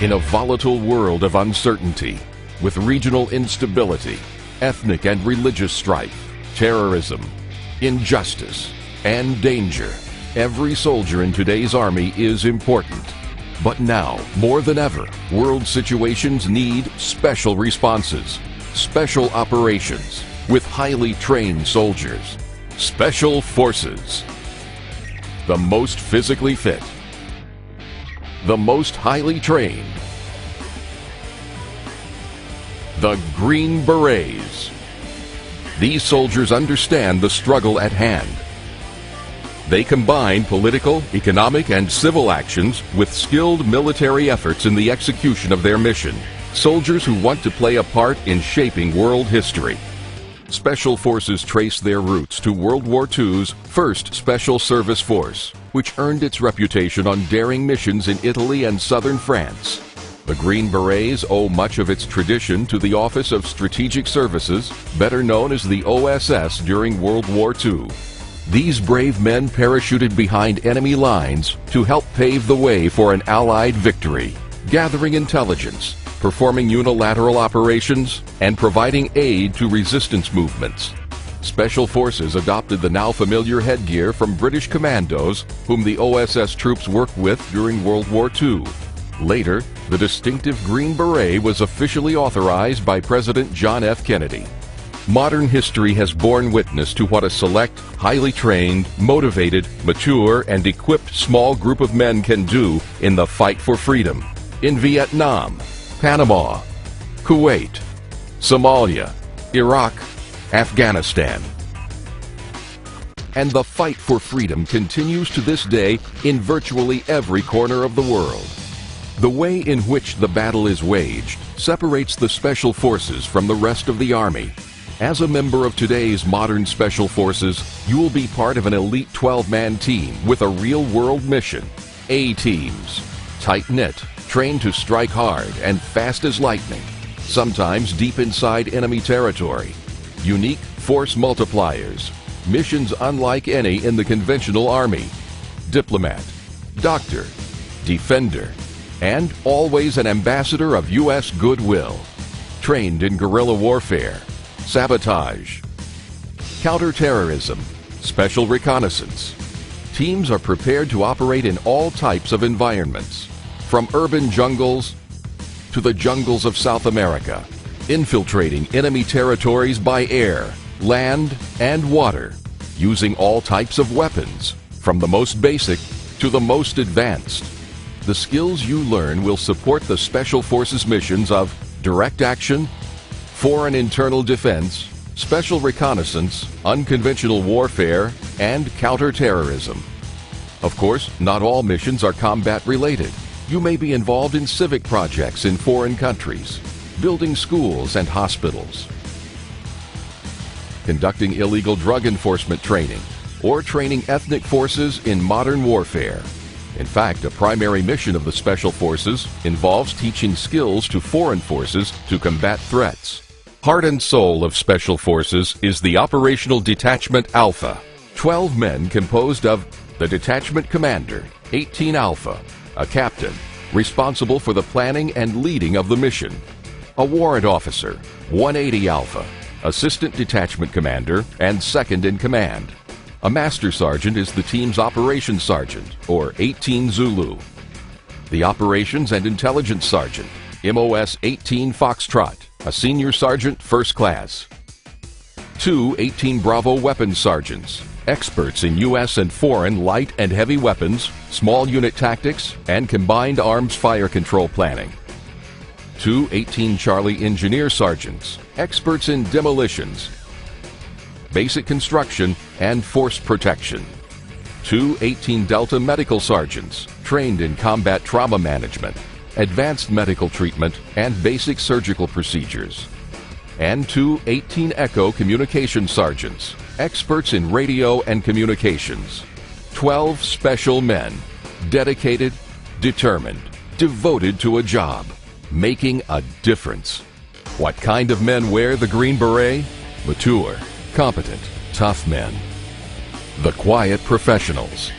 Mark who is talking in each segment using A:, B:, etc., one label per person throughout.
A: In a volatile world of uncertainty, with regional instability, ethnic and religious strife, terrorism, injustice, and danger, every soldier in today's Army is important. But now, more than ever, world situations need special responses, special operations, with highly trained soldiers. Special Forces. The most physically fit, the most highly trained, the Green Berets. These soldiers understand the struggle at hand. They combine political, economic, and civil actions with skilled military efforts in the execution of their mission. Soldiers who want to play a part in shaping world history. Special Forces trace their roots to World War II's 1st Special Service Force, which earned its reputation on daring missions in Italy and southern France. The Green Berets owe much of its tradition to the Office of Strategic Services, better known as the OSS, during World War II. These brave men parachuted behind enemy lines to help pave the way for an Allied victory, gathering intelligence, performing unilateral operations, and providing aid to resistance movements. Special Forces adopted the now familiar headgear from British commandos, whom the OSS troops worked with during World War II. Later, the distinctive Green Beret was officially authorized by President John F. Kennedy. Modern history has borne witness to what a select, highly trained, motivated, mature, and equipped small group of men can do in the fight for freedom. In Vietnam, Panama, Kuwait, Somalia, Iraq, Afghanistan. And the fight for freedom continues to this day in virtually every corner of the world. The way in which the battle is waged separates the Special Forces from the rest of the Army. As a member of today's modern Special Forces, you will be part of an elite 12-man team with a real-world mission. A-teams, tight-knit, trained to strike hard and fast as lightning, sometimes deep inside enemy territory. Unique force multipliers, missions unlike any in the conventional Army. Diplomat, doctor, defender, and always an ambassador of U.S. goodwill. Trained in guerrilla warfare, sabotage, counterterrorism, special reconnaissance. Teams are prepared to operate in all types of environments, from urban jungles to the jungles of South America, infiltrating enemy territories by air, land, and water, using all types of weapons, from the most basic to the most advanced. The skills you learn will support the Special Forces missions of direct action, foreign internal defense, special reconnaissance, unconventional warfare, and counterterrorism. Of course, not all missions are combat-related. You may be involved in civic projects in foreign countries, building schools and hospitals, conducting illegal drug enforcement training, or training ethnic forces in modern warfare. In fact, a primary mission of the Special Forces involves teaching skills to foreign forces to combat threats. Heart and soul of Special Forces is the Operational Detachment Alpha. 12 men composed of the Detachment Commander, 18 Alpha, a captain, responsible for the planning and leading of the mission, a warrant officer, 180 Alpha, assistant detachment commander, and second in command. A master sergeant is the team's operations sergeant, or 18 Zulu. The operations and intelligence sergeant, MOS 18 Foxtrot, a senior sergeant first class. 2 18 Bravo weapons sergeants, experts in U.S. and foreign light and heavy weapons, small unit tactics, and combined arms fire control planning. 2 18 Charlie engineer sergeants, experts in demolitions, basic construction, and force protection. 2 18 Delta medical sergeants, trained in combat trauma management, advanced medical treatment, and basic surgical procedures. And 2 18 Echo communication sergeants, experts in radio and communications. 12 special men, dedicated, determined, devoted to a job, making a difference. What kind of men wear the Green Beret? Mature, competent, tough men. The quiet professionals,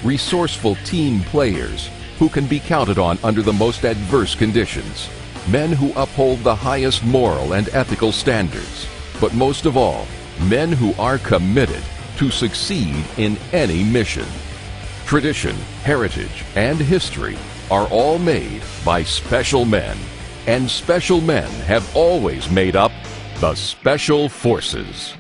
A: resourceful team players, who can be counted on under the most adverse conditions. Men who uphold the highest moral and ethical standards. But most of all, men who are committed to succeed in any mission. Tradition, heritage, and history are all made by special men. And special men have always made up the Special Forces.